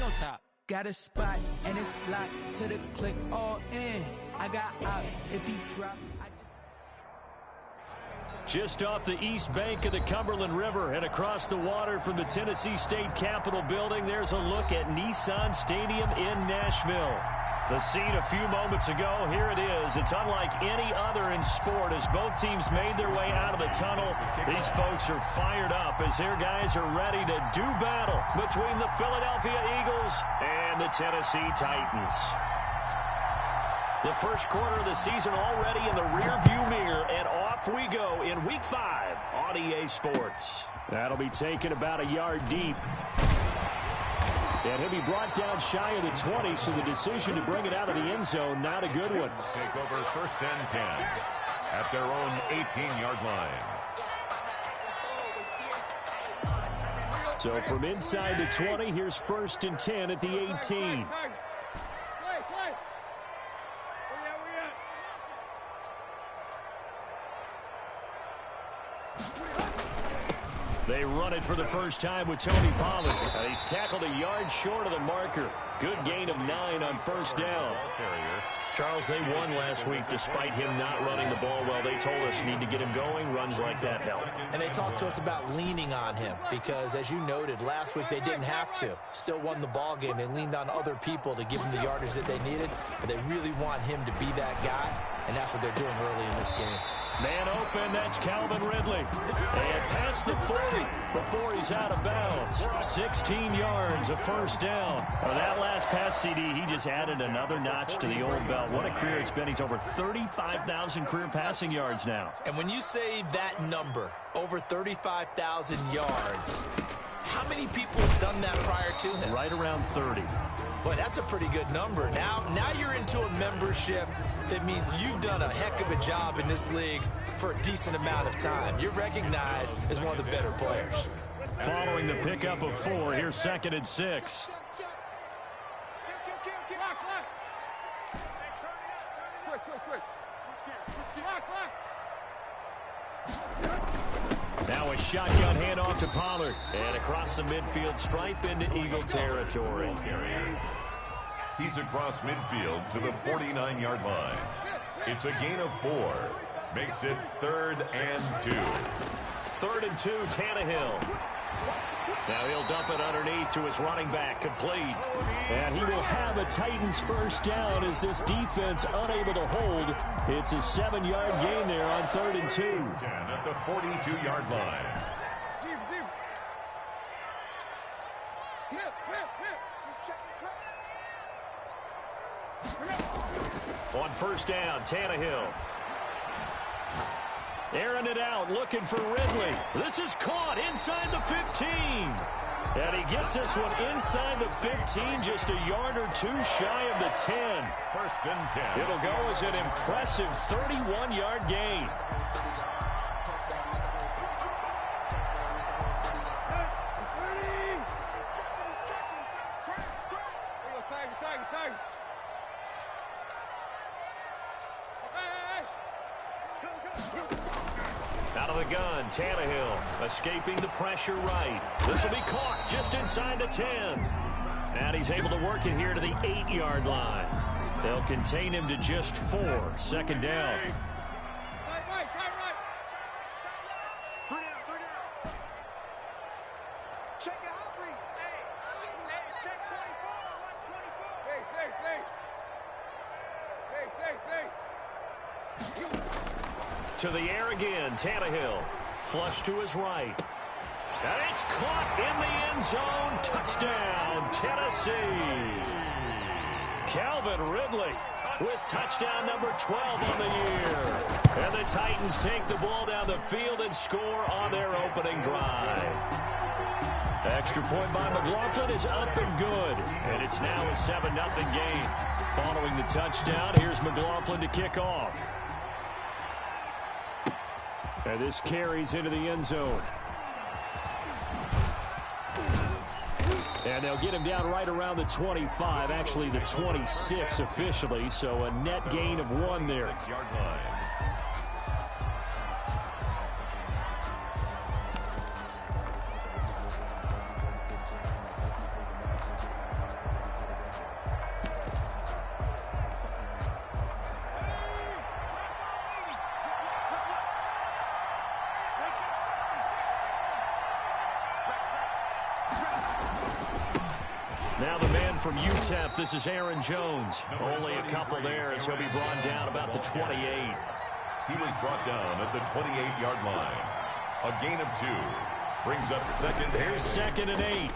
on top. Got a spot and it's locked to the click all in. I got ops if he drop. Just off the east bank of the Cumberland River and across the water from the Tennessee State Capitol building, there's a look at Nissan Stadium in Nashville. The scene a few moments ago, here it is. It's unlike any other in sport as both teams made their way out of the tunnel. These folks are fired up as their guys are ready to do battle between the Philadelphia Eagles and the Tennessee Titans. The first quarter of the season already in the rearview mirror, and off we go in Week 5 on EA Sports. That'll be taken about a yard deep. And he'll be brought down shy of the 20, so the decision to bring it out of the end zone, not a good one. Take over 1st and 10 at their own 18-yard line. So from inside the 20, here's 1st and 10 at the 18. They run it for the first time with Tony Pollard. He's tackled a yard short of the marker. Good gain of 9 on 1st down. Charles, they won last week despite him not running the ball well. They told us need to get him going. Runs like that help. And they talked to us about leaning on him because, as you noted, last week they didn't have to. Still won the ball game. They leaned on other people to give him the yardage that they needed, but they really want him to be that guy, and that's what they're doing early in this game. Man open, that's Calvin Ridley. And past the 40 before he's out of bounds. 16 yards, a 1st down. On that last pass CD, he just added another notch to the old belt. What a career it's been. He's over 35,000 career passing yards now. And when you say that number, over 35,000 yards, how many people have done that prior to him? Right around 30. Boy, that's a pretty good number. Now you're into a membership that means you've done a heck of a job in this league for a decent amount of time. You're recognized as one of the better players. Following the pickup of 4, here's 2nd and 6. Now a shotgun handoff to Pollard. And across the midfield stripe into Eagle territory. He's across midfield to the 49-yard line. It's a gain of 4. Makes it 3rd and 2. 3rd and 2, Tannehill. Now he'll dump it underneath to his running back, complete. And he will have a Titans 1st down as this defense unable to hold. It's a 7-yard gain there on 3rd and 2. 10 at the 42-yard line. On 1st down, Tannehill. Airing it out, looking for Ridley. This is caught inside the 15. And he gets this one inside the 15, just a yard or 2 shy of the 10. 1st and 10. It'll go as an impressive 31-yard gain. Out of the gun, Tannehill escaping the pressure right. This will be caught just inside the 10. And he's able to work it here to the 8-yard line. They'll contain him to just 4. 2nd down. To the air again, Tannehill. Flush to his right. And it's caught in the end zone. Touchdown, Tennessee. Calvin Ridley with touchdown number 12 on the year. And the Titans take the ball down the field and score on their opening drive. Extra point by McLaughlin is up and good. And it's now a 7-0 game. Following the touchdown, here's McLaughlin to kick off. And this carries into the end zone. And they'll get him down right around the 25, actually the 26 officially, so a net gain of 1 there. 6-yard line. Now the man from UTEP, this is Aaron Jones. Only a couple there as he'll be brought down about the 28. He was brought down at the 28-yard line. A gain of 2. Brings up second. Here's 2nd and 8.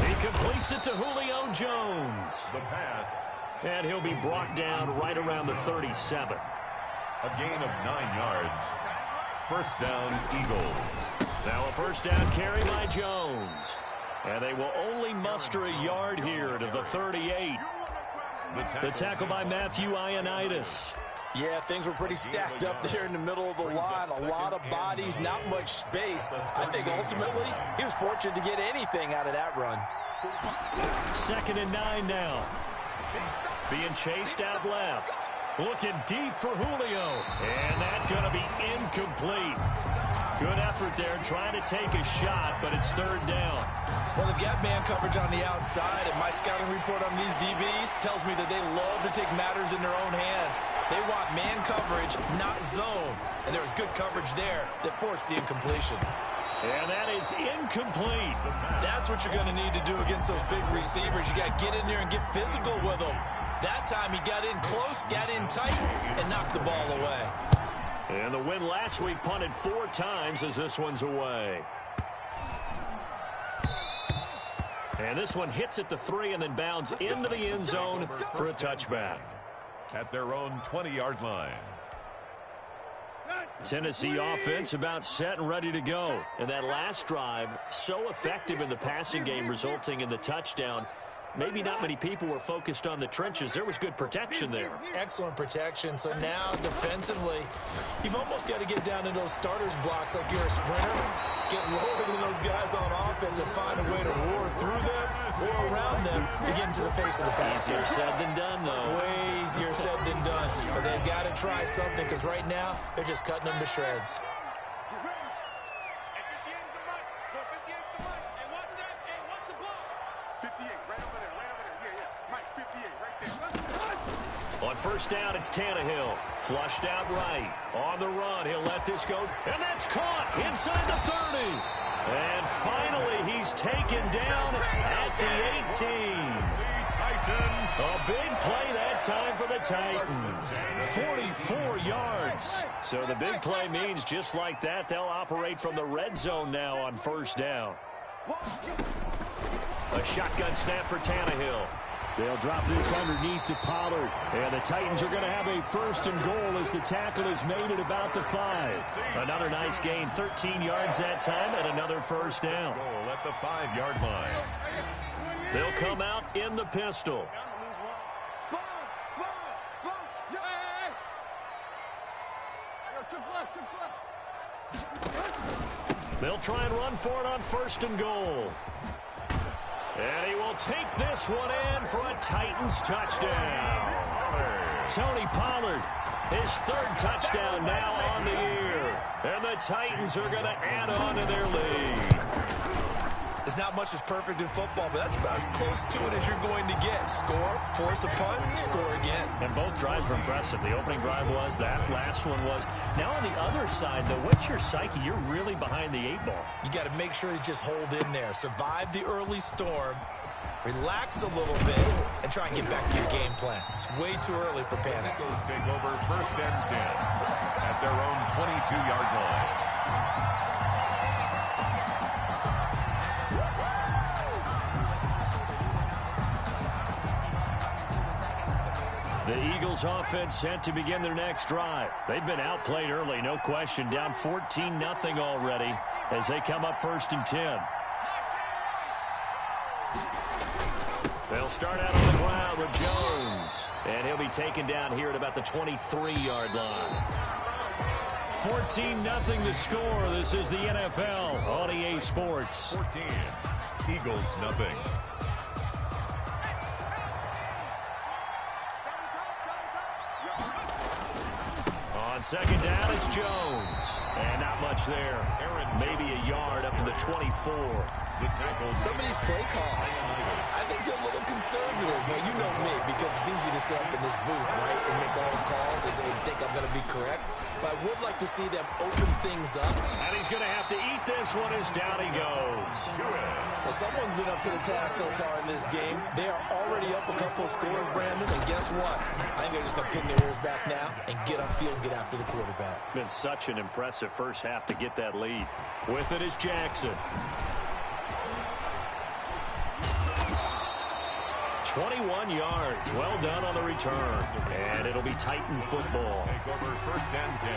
He completes it to Julio Jones. The pass. And he'll be brought down right around the 37. A gain of 9 yards. First down, Eagles. Now a first down carry by Jones. And they will only muster a yard here to the 38. The tackle by Matthew Ioannidis. Yeah, things were pretty stacked up there in the middle of the line. A lot of bodies, not much space. I think ultimately he was fortunate to get anything out of that run. 2nd and 9 now. Being chased out left. Looking deep for Julio. And that's going to be incomplete. Good effort there trying to take a shot, but it's 3rd down. Well, they've got man coverage on the outside, and my scouting report on these DBs tells me that they love to take matters in their own hands. They want man coverage, not zone. And there was good coverage there that forced the incompletion. And that is incomplete. That's what you're going to need to do against those big receivers. You got to get in there and get physical with them. That time he got in close, got in tight, and knocked the ball away. And the win last week punted 4 times as this one's away. And this one hits at the 3 and then bounds into the end zone for a touchback. At their own 20-yard line. Tennessee offense about set and ready to go. And that last drive, so effective in the passing game, resulting in the touchdown. Maybe not many people were focused on the trenches. There was good protection there. Excellent protection. So now defensively, you've almost got to get down into those starters blocks like you're a sprinter. Get lower than those guys on offense and find a way to roar through them or around them to get into the face of the pass. Easier said than done, though. Way easier said than done. But they've got to try something because right now they're just cutting them to shreds. On first down, it's Tannehill. Flushed out right. On the run, he'll let this go. And that's caught inside the 30. And finally, he's taken down at the 18. A big play that time for the Titans. 44 yards. So the big play means just like that, they'll operate from the red zone now on first down. A shotgun snap for Tannehill. They'll drop this underneath to Pollard. And the Titans are going to have a 1st and goal as the tackle is made at about the 5. Another nice gain, 13 yards that time, and another first down. Goal at the 5-yard line. They'll come out in the pistol. They'll try and run for it on 1st and goal. And he will take this one in for a Titans touchdown. Tony Pollard, his 3rd touchdown now on the year. And the Titans are going to add on to their lead. There's not much that's perfect in football, but that's about as close to it as you're going to get. Score, force a punt, score again. And both drives were impressive. The opening drive was, that last one was. Now on the other side, though, what's your psyche? You're really behind the 8 ball. You got to make sure you just hold in there. Survive the early storm, relax a little bit, and try and get back to your game plan. It's way too early for panic. Eagles take over 1st and 10 at their own 22-yard line. The Eagles offense set to begin their next drive. They've been outplayed early, no question. Down 14-0 already as they come up 1st and 10. They'll start out on the ground with Jones. And he'll be taken down here at about the 23-yard line. 14-0 the score. This is the NFL on EA Sports. 14. Eagles nothing. On 2nd down, it's Jones. And not much there. Maybe a yard up to the 24. Some of these play calls, I think they're a little conservative. but you know me, because it's easy to sit up in this booth, right, and make all the calls and think I'm going to be correct. But I would like to see them open things up. And he's going to have to eat this one as down he goes. Well, someone's been up to the task so far in this game. They are already up a couple of scores, Brandon, and guess what? I think they're just going to pin their ears back now and get upfield and get after the quarterback. Been such an impressive first half to get that lead. With it is Jackson. 21 yards. Well done on the return. And it'll be Titan football. Take over 1st and 10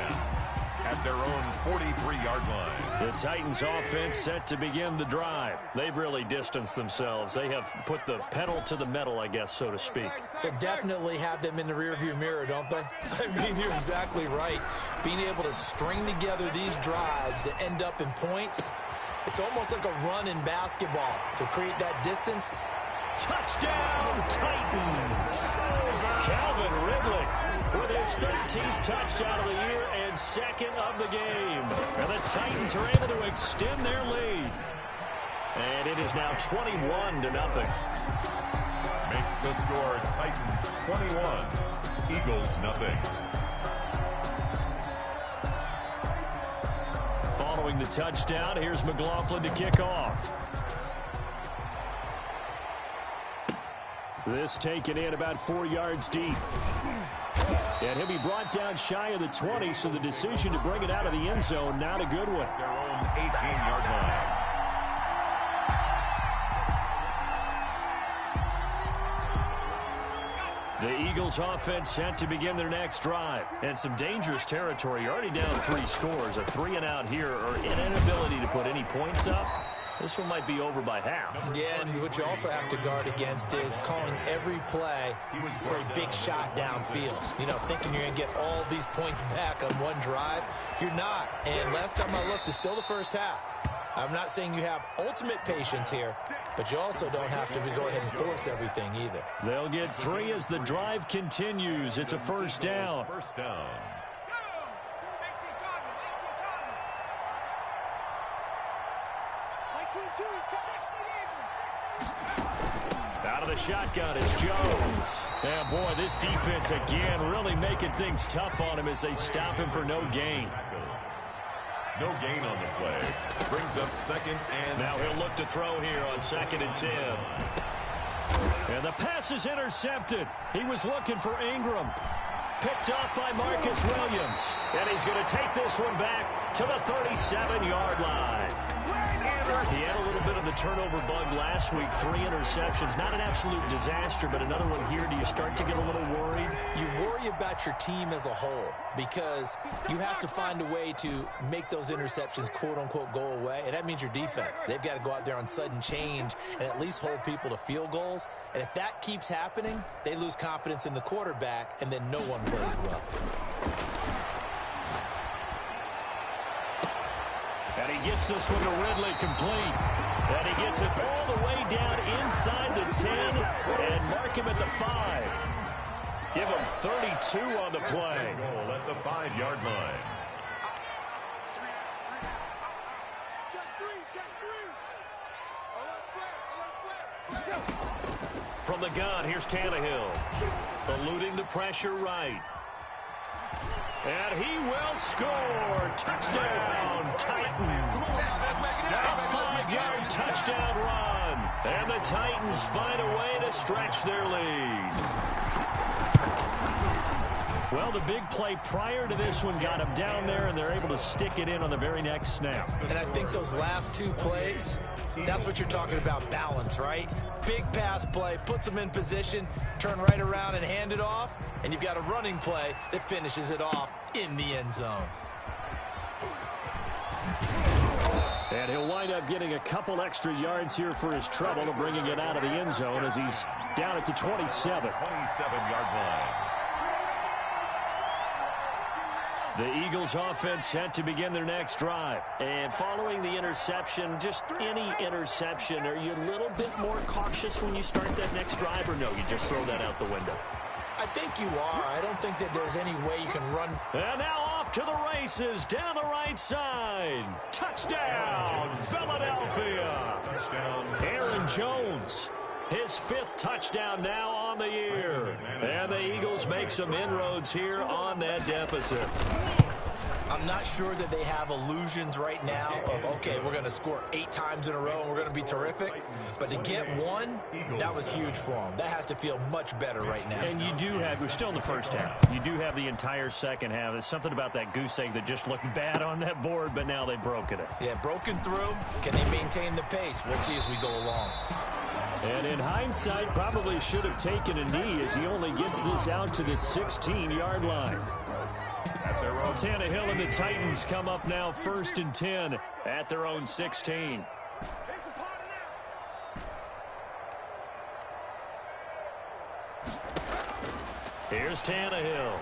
at their own 43-yard line. The Titans offense set to begin the drive. They've really distanced themselves. They have put the pedal to the metal, I guess, so to speak. So definitely have them in the rearview mirror, don't they? I mean, you're exactly right. Being able to string together these drives that end up in points, it's almost like a run in basketball to create that distance. Touchdown, Titans! Calvin Ridley with his 13th touchdown of the year and 2nd of the game. And the Titans are able to extend their lead. And it is now 21-0. Makes the score Titans 21, Eagles nothing. Following the touchdown, here's McLaughlin to kick off. This taken in about 4 yards deep. And he'll be brought down shy of the 20, so the decision to bring it out of the end zone, not a good one. Their own 18-yard line. The Eagles offense set to begin their next drive. And some dangerous territory. You're already down 3 scores. A 3-and-out here, or an inability to put any points up. This one might be over by half. Yeah, and what you also have to guard against is calling every play for a big shot downfield. You know, thinking you're going to get all these points back on one drive. You're not. And last time I looked, it's still the first half. I'm not saying you have ultimate patience here, but you also don't have to go ahead and force everything either. They'll get 3 as the drive continues. It's a first down. First down. Out of the shotgun is Jones. And boy, this defense again really making things tough on him as they stop him for no gain. No gain on the play. Brings up 2nd and... Now he'll look to throw here on 2nd and 10. And the pass is intercepted. He was looking for Ingram. Picked off by Marcus Williams. And he's going to take this one back to the 37-yard line. He had a little bit of the turnover bug last week. 3 interceptions. Not an absolute disaster, but another one here. Do you start to get a little worried? You worry about your team as a whole because you have to find a way to make those interceptions, quote-unquote, go away, and that means your defense. They've got to go out there on sudden change and at least hold people to field goals, and if that keeps happening, they lose confidence in the quarterback, and then no one plays well. And he gets this one to Ridley complete. And he gets it all the way down inside the 10 and mark him at the 5. Give him 32 on the play. Goal at the 5-yard line. From the gun, here's Tannehill. Eluding the pressure right. And he will score. Touchdown, Titans. A 5-yard touchdown run. And the Titans find a way to stretch their lead. Well, the big play prior to this one got them down there, and they're able to stick it in on the very next snap. And I think those last 2 plays, that's what you're talking about, balance, right? Big pass play, puts them in position, turn right around and hand it off, and you've got a running play that finishes it off in the end zone. And he'll wind up getting a couple extra yards here for his trouble of bringing it out of the end zone as he's down at the 27. 27-yard line. The Eagles offense set to begin their next drive. And following the interception, just any interception, are you a little bit more cautious when you start that next drive, or no, you just throw that out the window? I think you are. I don't think that there's any way you can run. And now off to the races down the right side. Touchdown, Philadelphia. Touchdown. Aaron Jones His 5th touchdown now on the year. And the Eagles make some inroads here on that deficit. I'm not sure that they have illusions right now of, okay, we're going to score 8 times in a row and we're going to be terrific. But to get one, that was huge for them. That has to feel much better right now. And you do have, we're still in the first half. You do have the entire second half. There's something about that goose egg that just looked bad on that board, but now they've broken it. Yeah, broken through. Can they maintain the pace? We'll see as we go along. And in hindsight, probably should have taken a knee as he only gets this out to the 16-yard line. Tannehill and the Titans come up now 1st and 10 at their own 16. Here's Tannehill.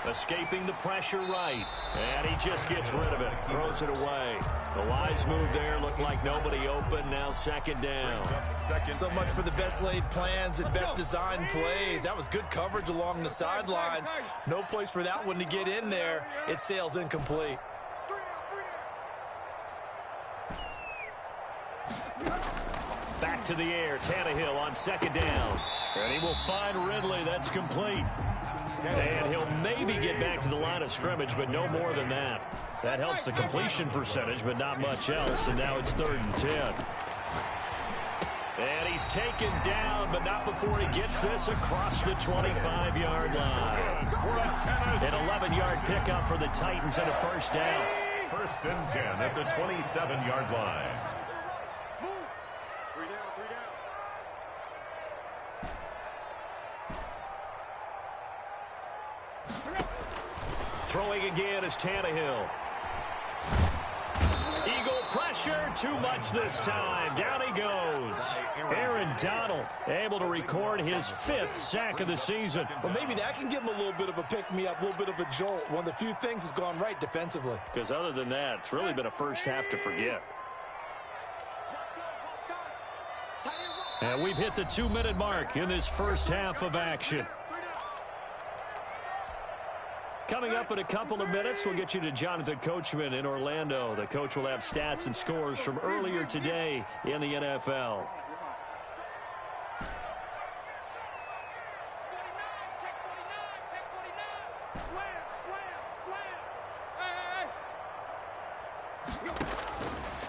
Escaping the pressure right. And he just gets rid of it. Throws it away. The wise move there. Looked like nobody open. Now 2nd down. So much for the best laid plans and best designed plays. That was good coverage along the sidelines. No place for that one to get in there. It sails incomplete. Back to the air. Tannehill on 2nd down. And he will find Ridley. That's complete. And he'll maybe get back to the line of scrimmage, but no more than that. That helps the completion percentage, but not much else. And now it's 3rd and 10. And he's taken down, but not before he gets this across the 25-yard line. An 11-yard pickup for the Titans and a 1st down. 1st and 10 at the 27-yard line. Throwing again is Tannehill. Eagle pressure, too much this time. Down he goes. Aaron Donald able to record his 5th sack of the season. Well, maybe that can give him a little bit of a pick-me-up, a little bit of a jolt. One of the few things has gone right defensively. Because other than that, it's really been a first half to forget. And we've hit the 2-minute mark in this first half of action. Coming up in a couple of minutes, we'll get you to Jonathan Coachman in Orlando. The coach will have stats and scores from earlier today in the NFL.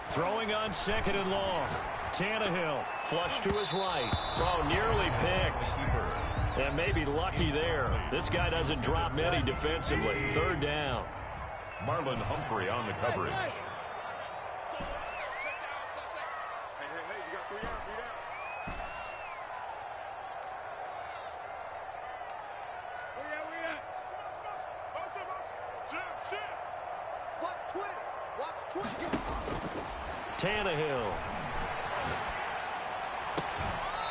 Throwing on 2nd and long. Tannehill, flush to his right. Oh, nearly picked. And maybe lucky there. This guy doesn't drop many defensively. 3rd down. Marlon Humphrey on the coverage. Tannehill.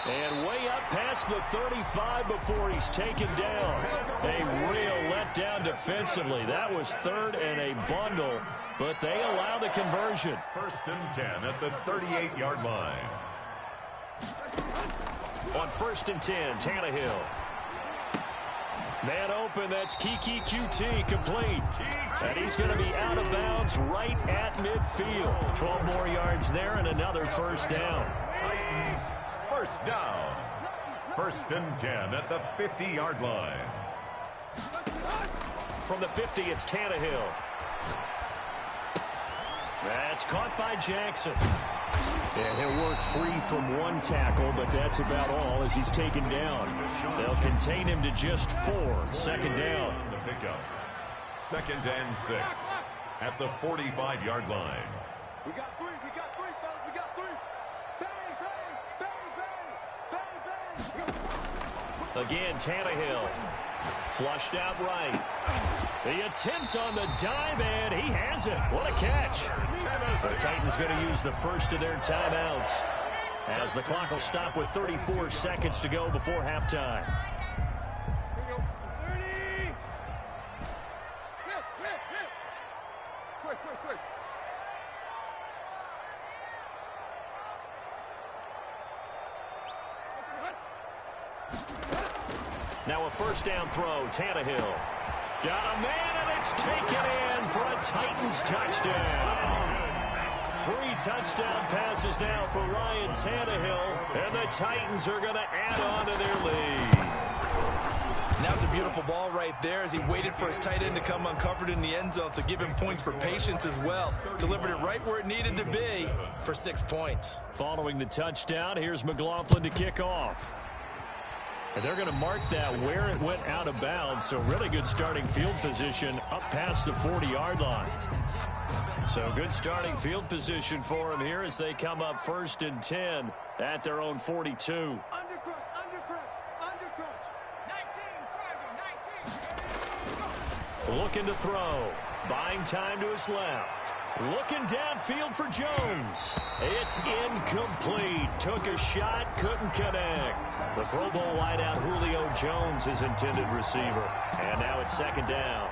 And way up past the 35 before he's taken down. A real letdown defensively. That was 3rd and a bundle, but they allow the conversion. 1st and 10 at the 38-yard line. On 1st and 10, Tannehill. Man open, that's Kiki QT complete. And he's going to be out of bounds right at midfield. 12 more yards there and another 1st down. Titans 1st down. 1st and 10 at the 50-yard line. From the 50, it's Tannehill. That's caught by Jackson. And he'll work free from 1 tackle, but that's about all as he's taken down. They'll contain him to just 4. 2nd down. The pickup. 2nd and 6 at the 45-yard line. We got 3. We got 3, fellas. We got 3. Bang, bang, bang, bang, bang. Again, Tannehill. Flushed out right. The attempt on the dive, and he has it. What a catch. The Titans going to use the first of their timeouts as the clock will stop with 34 seconds to go before halftime. Now a 1st down throw, Tannehill. Got a man, and it's taken in for a Titans touchdown. 3 touchdown passes now for Ryan Tannehill, and the Titans are going to add on to their lead. And that was a beautiful ball right there as he waited for his tight end to come uncovered in the end zone, so give him points for patience as well. Delivered it right where it needed to be for 6 points. Following the touchdown, here's McLaughlin to kick off. And they're going to mark that where it went out of bounds, so really good starting field position up past the 40-yard line. So good starting field position for them here as they come up 1st and 10 at their own 42. Looking to throw. Buying time to his left. Looking downfield for Jones. It's incomplete. Took a shot, couldn't connect. The Pro Bowl wideout Julio Jones is intended receiver. And now it's 2nd down.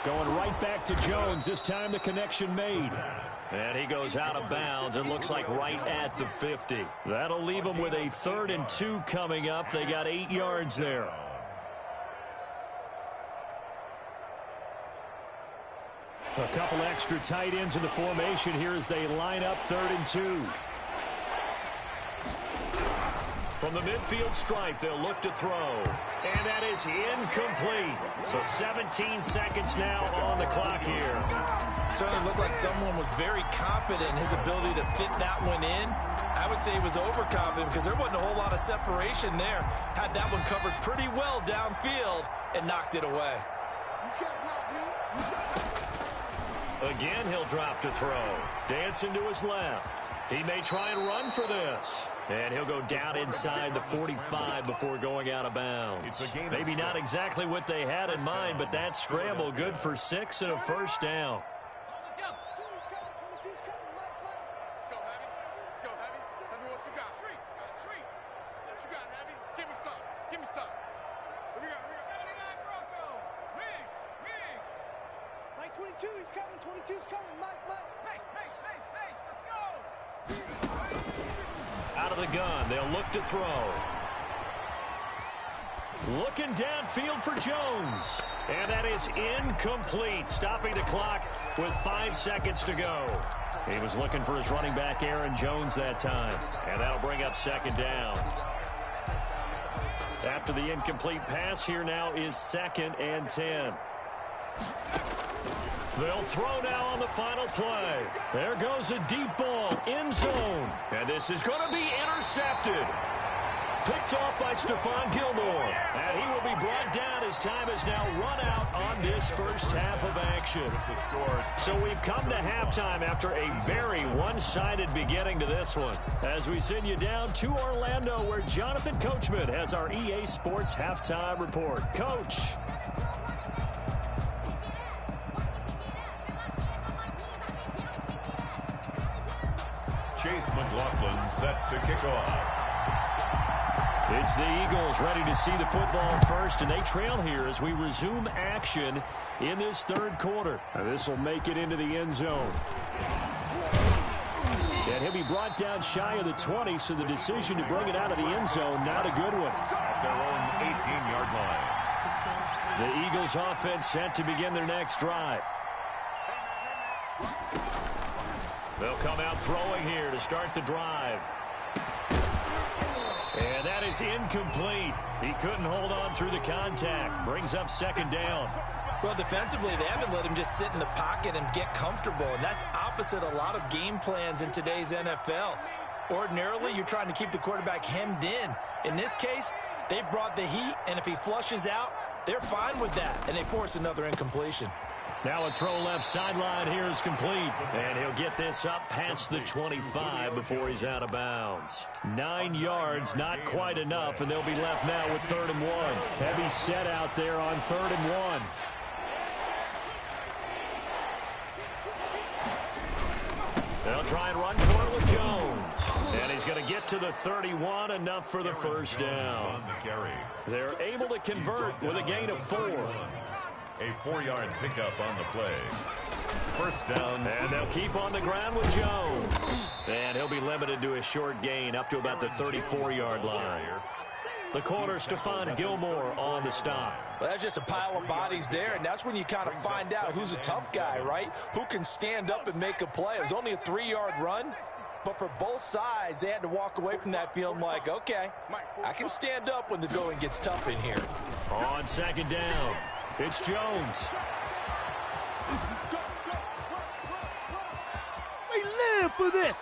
Going right back to Jones. This time the connection made. And he goes out of bounds. It looks like right at the 50. That'll leave them with a 3rd and 2 coming up. They got 8 yards there. A couple extra tight ends in the formation here as they line up 3rd and 2. From the midfield stripe, they'll look to throw. And that is incomplete. So 17 seconds now on the clock here. Certainly looked like someone was very confident in his ability to fit that one in. I would say he was overconfident because there wasn't a whole lot of separation there. Had that one covered pretty well downfield and knocked it away. Again, he'll drop to throw. Dancing to his left. He may try and run for this. And he'll go down inside the 45 before going out of bounds. Maybe not exactly what they had in mind, but that scramble good for 6 and a 1st down. Out of the gun, they'll look to throw. Looking downfield for Jones. And that is incomplete, stopping the clock with 5 seconds to go. He was looking for his running back, Aaron Jones, that time. And that'll bring up 2nd down. After the incomplete pass, here now is 2nd and 10. They'll throw now on the final play. There goes a deep ball, end zone. And this is going to be intercepted. Picked off by Stephon Gilmore. And he will be brought down as time has now run out on this first half of action. So we've come to halftime after a very one-sided beginning to this one. As we send you down to Orlando, where Jonathan Coachman has our EA Sports Halftime Report. Coach. Chase McLaughlin set to kick off. It's the Eagles ready to see the football first, and they trail here as we resume action in this 3rd quarter. And this will make it into the end zone. And he'll be brought down shy of the 20, so the decision to bring it out of the end zone, not a good one. At their own 18-yard line. The Eagles offense set to begin their next drive. They'll come out throwing here to start the drive. And that is incomplete. He couldn't hold on through the contact. Brings up 2nd down. Well, defensively, they haven't let him just sit in the pocket and get comfortable, and that's opposite a lot of game plans in today's NFL. Ordinarily, you're trying to keep the quarterback hemmed in. In this case, they brought the heat, and if he flushes out, they're fine with that, and they force another incompletion. Now a throw left sideline here is complete. And he'll get this up past the 25 before he's out of bounds. 9 yards, not quite enough, and they'll be left now with 3rd and 1. Heavy set out there on 3rd and 1. They'll try and run for it with Jones. And he's going to get to the 31, enough for the 1st down. They're able to convert with a gain of 4. A 4-yard pickup on the play. 1st down. And they'll keep on the ground with Jones. And he'll be limited to a short gain up to about the 34-yard line. The corner, Stephon Gilmore, on the stop. Well, that's just a pile of bodies there, and that's when you kind of find out who's a tough guy, right? Who can stand up and make a play. It was only a 3-yard run, but for both sides, they had to walk away from that feeling like, okay, I can stand up when the going gets tough in here. On second down, it's Jones. We live for this.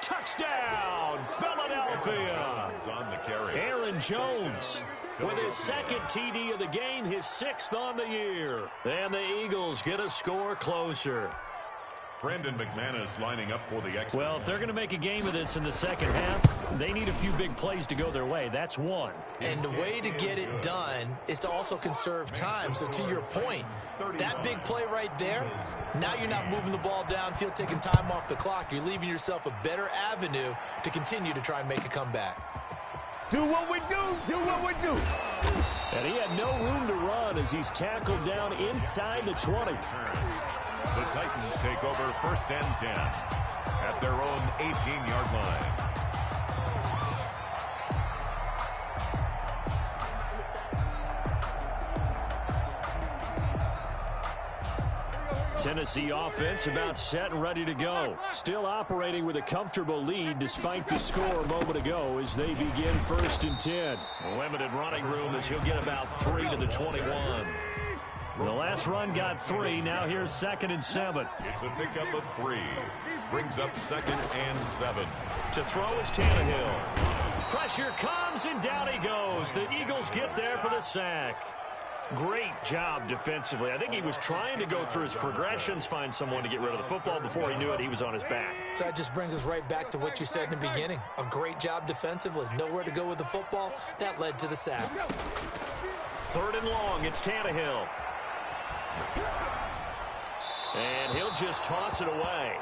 Touchdown, Philadelphia. On the carry. Aaron Jones with his second TD of the game, his 6th on the year. And the Eagles get a score closer. Brandon McManus lining up for the extra. Well, if they're going to make a game of this in the second half, they need a few big plays to go their way. That's one. And the way to get it done is to also conserve time. So to your point, that big play right there, now you're not moving the ball downfield, taking time off the clock. You're leaving yourself a better avenue to continue to try and make a comeback. Do what we do. Do what we do. And he had no room to run as he's tackled down inside the 20. The Titans take over 1st and 10 at their own 18-yard line. Tennessee offense about set and ready to go. Still operating with a comfortable lead despite the score a moment ago as they begin 1st and 10. Limited running room as he'll get about 3 to the 21. The last run got 3. Now here's 2nd and 7. It's a pickup of 3. Brings up 2nd and 7. To throw is Tannehill. Pressure comes and down he goes. The Eagles get there for the sack. Great job defensively. I think he was trying to go through his progressions, find someone to get rid of the football. Before he knew it, he was on his back. So that just brings us right back to what you said in the beginning. A great job defensively. Nowhere to go with the football. That led to the sack. 3rd and long. It's Tannehill. And he'll just toss it away.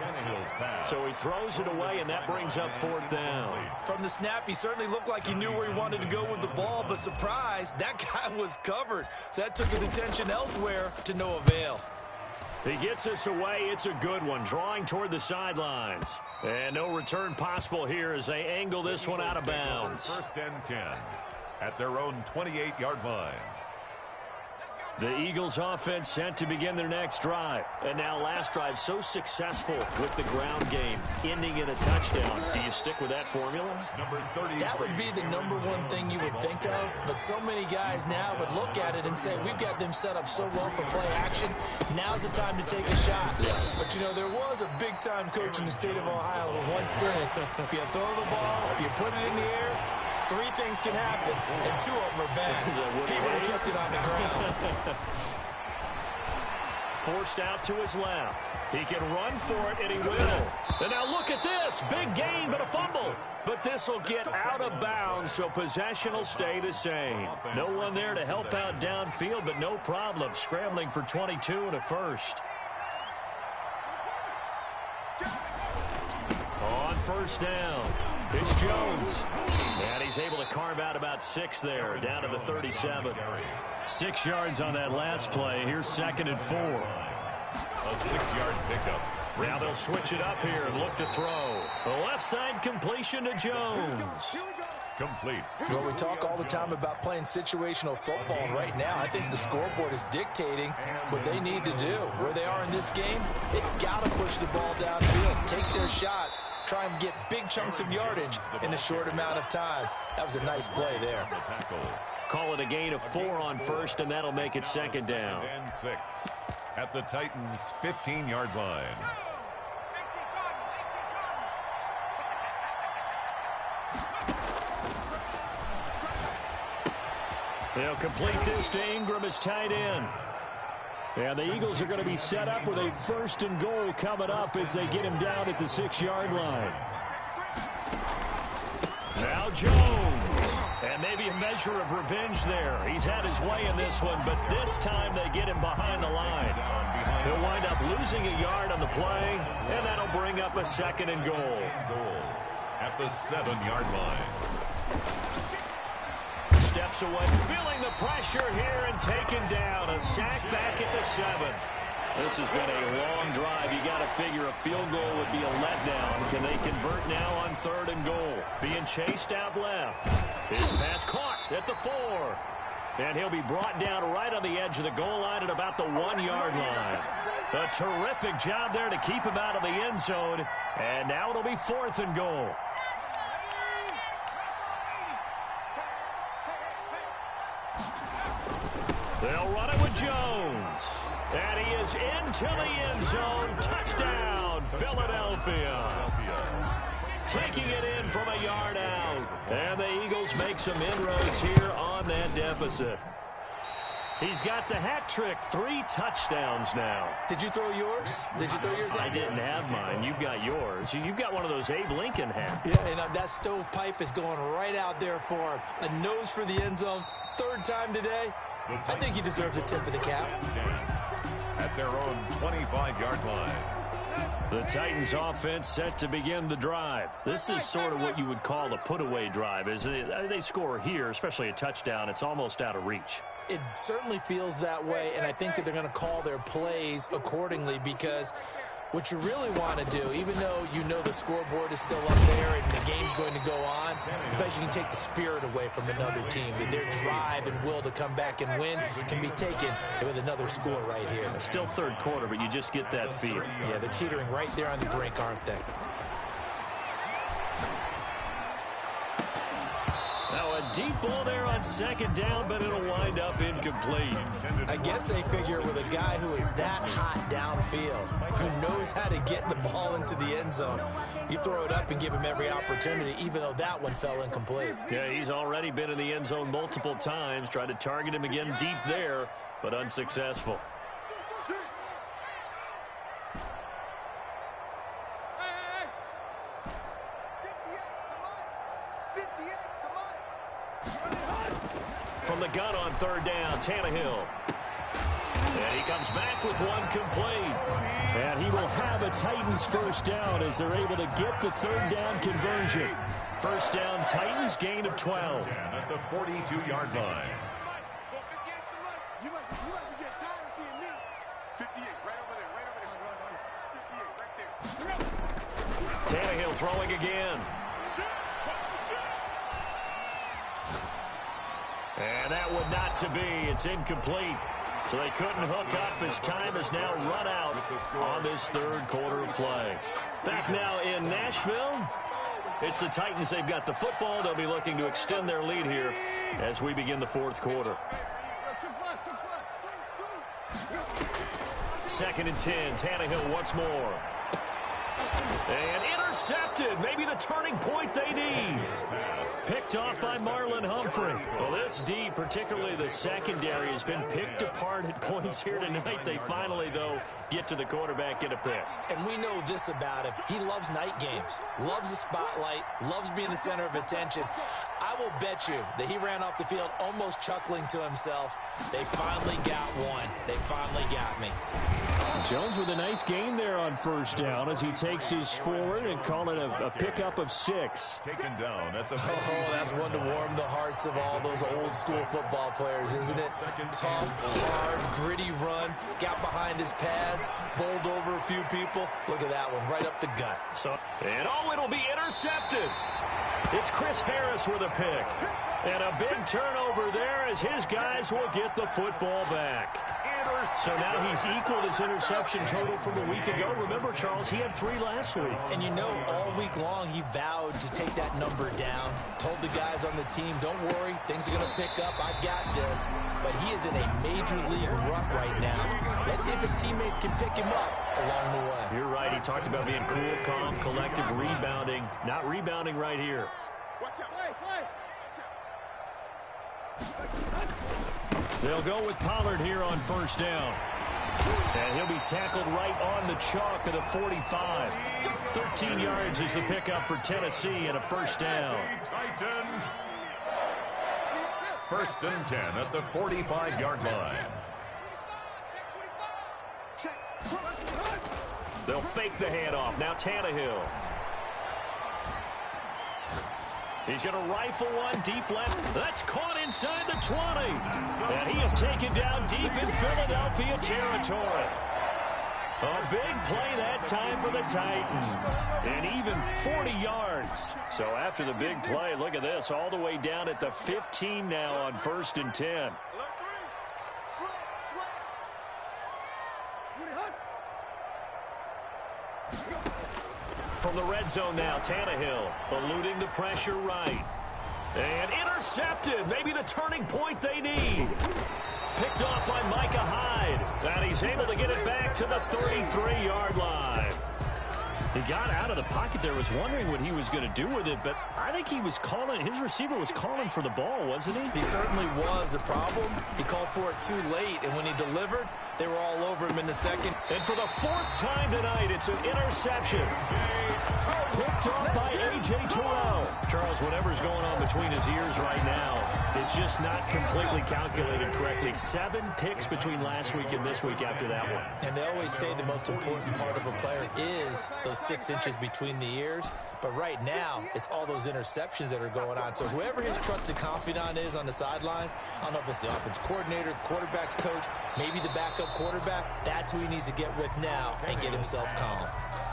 So he throws it away, and that brings up 4th down. From the snap, he certainly looked like he knew where he wanted to go with the ball, but surprise, that guy was covered. So that took his attention elsewhere to no avail. He gets us away. It's a good one, drawing toward the sidelines. And no return possible here as they angle this one out of bounds. 1st and 10 at their own 28-yard line. The Eagles offense set to begin their next drive. And now last drive so successful with the ground game, ending in a touchdown. Do you stick with that formula? That would be the number one thing you would think of, but so many guys now would look at it and say, we've got them set up so well for play action. Now's the time to take a shot. But, you know, there was a big-time coach in the state of Ohio who once said, if you throw the ball, if you put it in the air, 3 things can happen, and 2 of them are bad. He would have kissed it on the ground. Forced out to his left. He can run for it, and he will. And now look at this. Big gain, but a fumble. But this will get out of bounds, so possession will stay the same. No one there to help out downfield, but no problem. Scrambling for 22 and a first. On 1st down, it's Jones. And he's able to carve out about 6 there, down to the 37. 6 yards on that last play. Here's 2nd and 4. A 6-yard pickup. Now they'll switch it up here and look to throw. The left side completion to Jones. Complete. Well, we talk all the time about playing situational football, and right now I think the scoreboard is dictating what they need to do. Where they are in this game, they've got to push the ball downfield, take their shots, try and get big chunks of yardage in a short amount of time. That was a nice play there. Call it a gain of 4 on 1st, and that'll make it 2nd down. And 6 at the Titans' 15-yard line. They'll complete this to Ingram as tight end. And the Eagles are going to be set up with a 1st and goal coming up as they get him down at the 6-yard line. Now Jones. And maybe a measure of revenge there. He's had his way in this one, but this time they get him behind the line. He'll wind up losing a yard on the play, and that'll bring up a 2nd and goal. At the 7-yard line. Steps away, feeling the pressure here and taken down. A sack back at the 7. This has been a long drive. You got to figure a field goal would be a letdown. Can they convert now on 3rd and goal? Being chased out left. His pass caught at the 4. And he'll be brought down right on the edge of the goal line at about the 1-yard line. A terrific job there to keep him out of the end zone. And now it'll be 4th and goal. They'll run it with Jones. And he is into the end zone. Touchdown, Philadelphia. Taking it in from a yard out. And the Eagles make some inroads here on that deficit. He's got the hat trick. 3 touchdowns now. Did you throw yours? Did you throw yours? I didn't have mine. You've got yours. You've got one of those Abe Lincoln hats. Yeah, and that stovepipe is going right out there for him. A nose for the end zone. 3rd time today. I think he deserves a tip of the cap. At their own 25-yard line. The Titans offense set to begin the drive. This is sort of what you would call a put-away drive. As they score here, especially a touchdown, it's almost out of reach. It certainly feels that way, and I think that they're going to call their plays accordingly, because what you really want to do, even though you know the scoreboard is still up there and the game's going to go on, in fact, you can take the spirit away from another team. Their drive and will to come back and win can be taken with another score right here. It's still 3rd quarter, but you just get that feel. Yeah, they're teetering right there on the brink, aren't they? Now a deep ball there on 2nd down, but it'll wind up incomplete. I guess they figure with a guy who is that hot downfield, who knows how to get the ball into the end zone, you throw it up and give him every opportunity, even though that one fell incomplete. Yeah, he's already been in the end zone multiple times. Tried to target him again deep there, but unsuccessful. From the gun on 3rd down, Tannehill. And he comes back with one complete. And he will have a Titans 1st down as they're able to get the 3rd down conversion. 1st down, Titans, gain of 12. At the 42-yard line. You must be getting tired of seeing me. 58, right over there, right over there. 58, right there. Tannehill throwing again. And that would not to be. It's incomplete. So they couldn't hook up as time has now run out on this 3rd quarter of play. Back now in Nashville. It's the Titans. They've got the football. They'll be looking to extend their lead here as we begin the 4th quarter. 2nd and 10. Tannehill once more. And intercepted. Maybe the turning point they need. Picked off by Marlon Humphrey. Well, this D, particularly the secondary, has been picked apart at points here tonight. They finally, though, get to the quarterback, get a pick. And we know this about him. He loves night games, loves the spotlight, loves being the center of attention. I will bet you that he ran off the field almost chuckling to himself. They finally got one. They finally got me. Jones with a nice gain there on 1st down as he takes his forward and call it a pickup of 6. Taken down at the... Oh, that's one to warm the hearts of all those old school football players, isn't it? Tough, hard, gritty run, got behind his pads, bowled over a few people. Look at that one, right up the gut. And it'll be intercepted. It's Chris Harris with a pick. And a big turnover there as his guys will get the football back. So now he's equaled his interception total from a week ago. Remember, Charles, he had 3 last week. And you know, all week long he vowed to take that number down. Told the guys on the team, don't worry, things are going to pick up. I've got this. But he is in a major league rut right now. Let's see if his teammates can pick him up along the way. You're right. He talked about being cool, calm, collective, rebounding. Not rebounding right here. They'll go with Pollard here on 1st down. And he'll be tackled right on the chalk of the 45. 13 yards is the pickup for Tennessee and a 1st down. Titan. 1st and 10 at the 45-yard line. They'll fake the handoff. Now Tannehill. He's going to rifle one deep left. That's caught inside the 20. And he is taken down deep in Philadelphia territory. A big play that time for the Titans. And even 40 yards. So after the big play, look at this. All the way down at the 15 now on 1st and 10. From the red zone now, Tannehill eluding the pressure right. And intercepted. Maybe the turning point they need. Picked off by Micah Hyde. And he's able to get it back to the 33-yard line. He got out of the pocket there, was wondering what he was going to do with it, but I think he was calling, his receiver was calling for the ball, wasn't he? He certainly was. The problem, he called for it too late, and when he delivered, they were all over him in the second. And for the 4th time tonight, it's an interception. Picked off by A.J. Terrell. Charles, whatever's going on between his ears right now, it's just not completely calculated correctly. 7 picks between last week and this week after that one. And they always say the most important part of a player is those 6 inches between the ears. But right now, it's all those interceptions that are going on. So whoever his trusted confidant is on the sidelines, I don't know if it's the offense coordinator, the quarterback's coach, maybe the backup quarterback, that's who he needs to get with now and get himself calm.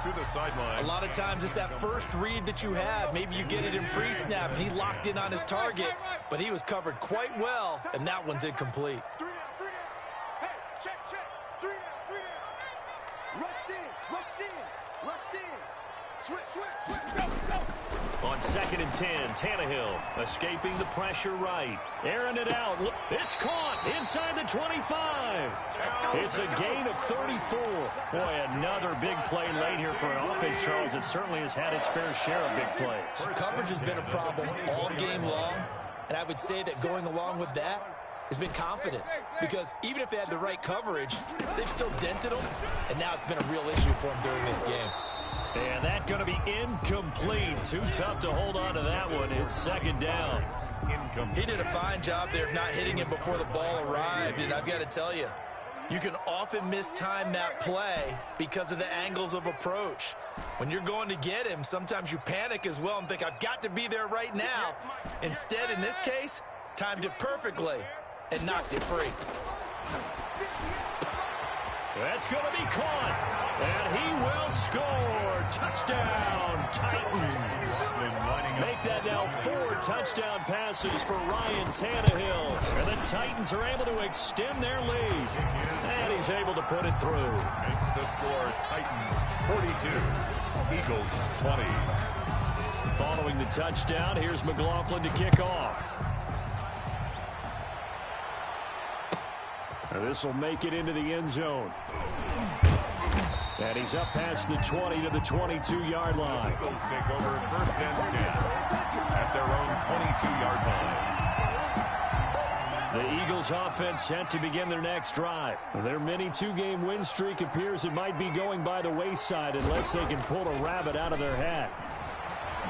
To the sideline. A lot of times it's that first read that you have. Maybe you get it in pre-snap, and he locked in on his target, but he was covered quite well, and that one's incomplete. 3 down. Hey, check. 3 down. Rush in. Switch. Go. On 2nd and 10, Tannehill escaping the pressure right. Airing it out. It's caught inside the 25. It's a gain of 34. Boy, another big play late here for an offense, Charles. It certainly has had its fair share of big plays. Coverage has been a problem all game long, and I would say that going along with that has been confidence, because even if they had the right coverage, they've still dented them, and now it's been a real issue for them during this game. And that's going to be incomplete. Too tough to hold on to that one. It's 2nd down. He did a fine job there of not hitting him before the ball arrived, and I've got to tell you, you can often mistime that play because of the angles of approach. When you're going to get him, sometimes you panic as well and think, I've got to be there right now. Instead, in this case, timed it perfectly and knocked it free. That's going to be caught, and he will score. Touchdown, Titans. Make that now 4 touchdown passes for Ryan Tannehill. And the Titans are able to extend their lead. And he's able to put it through. Makes the score Titans 42, Eagles 20. Following the touchdown, here's McLaughlin to kick off. This will make it into the end zone. And he's up past the 20 to the 22-yard line. Eagles take over 1st and 10 at their own 22-yard line. The Eagles offense set to begin their next drive. Their mini 2-game win streak appears it might be going by the wayside unless they can pull a rabbit out of their hat.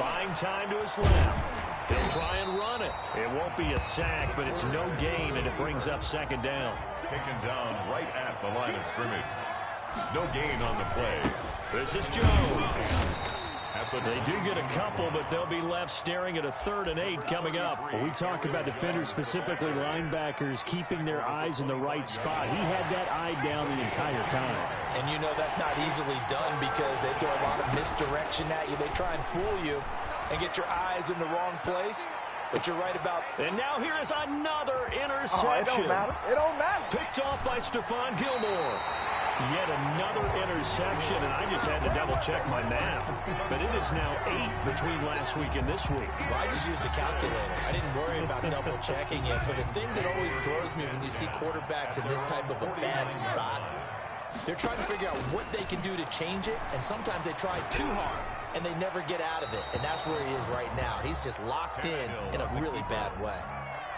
Buying time to his left. He'll try and run it. It won't be a sack, but it's no gain, and it brings up 2nd down. Taken down right at the line of scrimmage. No gain on the play. This is Jones. They do get a couple, but they'll be left staring at a 3rd and 8 coming up. When we talk about defenders, specifically linebackers, keeping their eyes in the right spot. He had that eye down the entire time. And you know that's not easily done because they throw a lot of misdirection at you. They try and fool you and get your eyes in the wrong place. But you're right about... And now here is another interception. It don't matter. Picked off by Stephon Gilmore. Yet another interception, and I just had to double-check my math. But it is now 8 between last week and this week. Well, I just used a calculator. I didn't worry about double-checking it. But the thing that always throws me when you see quarterbacks in this type of a bad spot, they're trying to figure out what they can do to change it, and sometimes they try too hard, and they never get out of it. And that's where he is right now. He's just locked in a really bad way.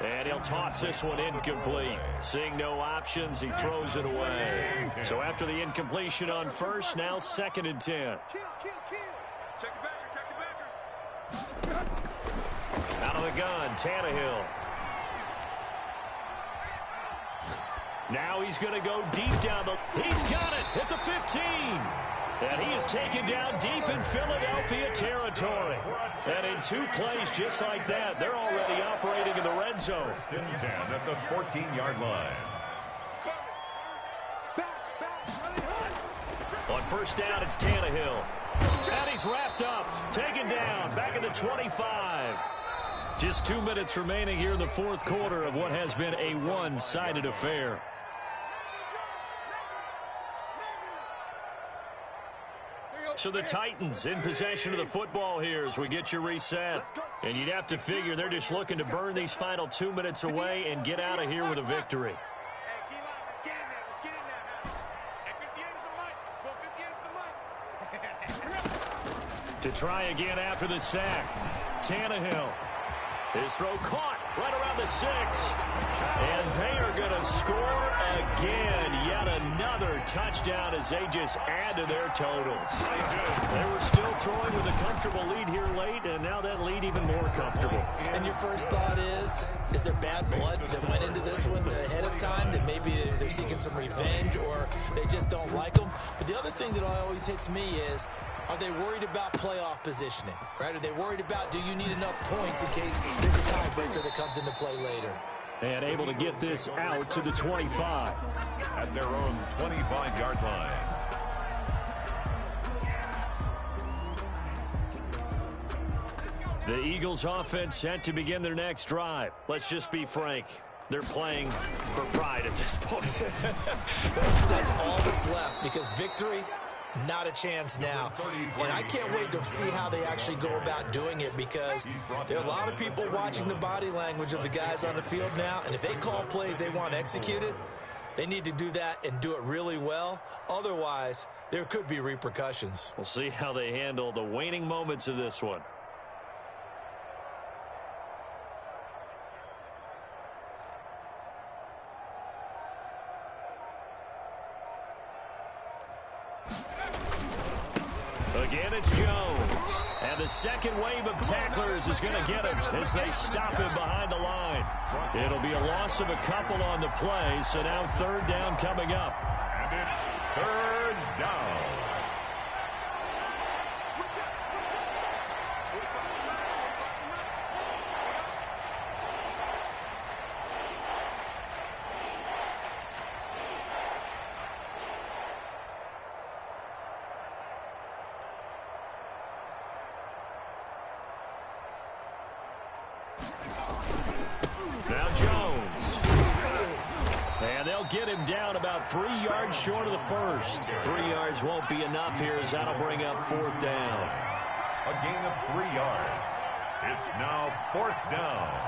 And he'll toss this one incomplete. Seeing no options, he throws it away. So after the incompletion on 1st, now 2nd and 10. Kill. Check the backer. Out of the gun, Tannehill. Now he's going to go deep down the... He's got it at the 15. And he is taken down deep in Philadelphia territory. And in 2 plays just like that, they're already operating in the red zone. 1st and 10 at the 14-yard line. On first down, it's Tannehill. And he's wrapped up, taken down, back at the 25. Just 2 minutes remaining here in the fourth quarter of what has been a one-sided affair. So the Titans in possession of the football here as we get you reset. And you'd have to figure they're just looking to burn these final 2 minutes away and get out of here with a victory. To try again after the sack. Tannehill. His throw caught right around the 6. And they are going to score again. Yet another touchdown as they just add to their totals. They were still throwing with a comfortable lead here late, and now that lead even more comfortable. And your first thought is there bad blood that went into this one ahead of time, that maybe they're seeking some revenge or they just don't like them? But the other thing that always hits me is, are they worried about playoff positioning, right? Are they worried about, do you need enough points in case there's a tiebreaker that comes into play later? And able to get this out to the 25. At their own 25-yard line. The Eagles offense set to begin their next drive. Let's just be frank. They're playing for pride at this point. That's all that's left, because victory, not a chance now. And I can't wait to see how they actually go about doing it, because there are a lot of people watching the body language of the guys on the field now, and if they call plays they want executed, they need to do that and do it really well. Otherwise, there could be repercussions. We'll see how they handle the waning moments of this one. Again, it's Jones. And the second wave of tacklers is going to get him as they stop him behind the line. It'll be a loss of a couple on the play, so now third down coming up. And it's third down. Now Jones. And they'll get him down about 3 yards short of the first. 3 yards won't be enough here as that'll bring up fourth down. A gain of 3 yards. It's now fourth down.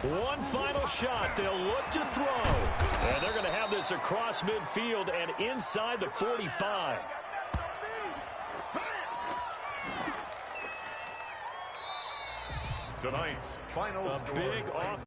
One final shot. They'll look to throw. And they're going to have this across midfield and inside the 45. Tonight's final A score. big off.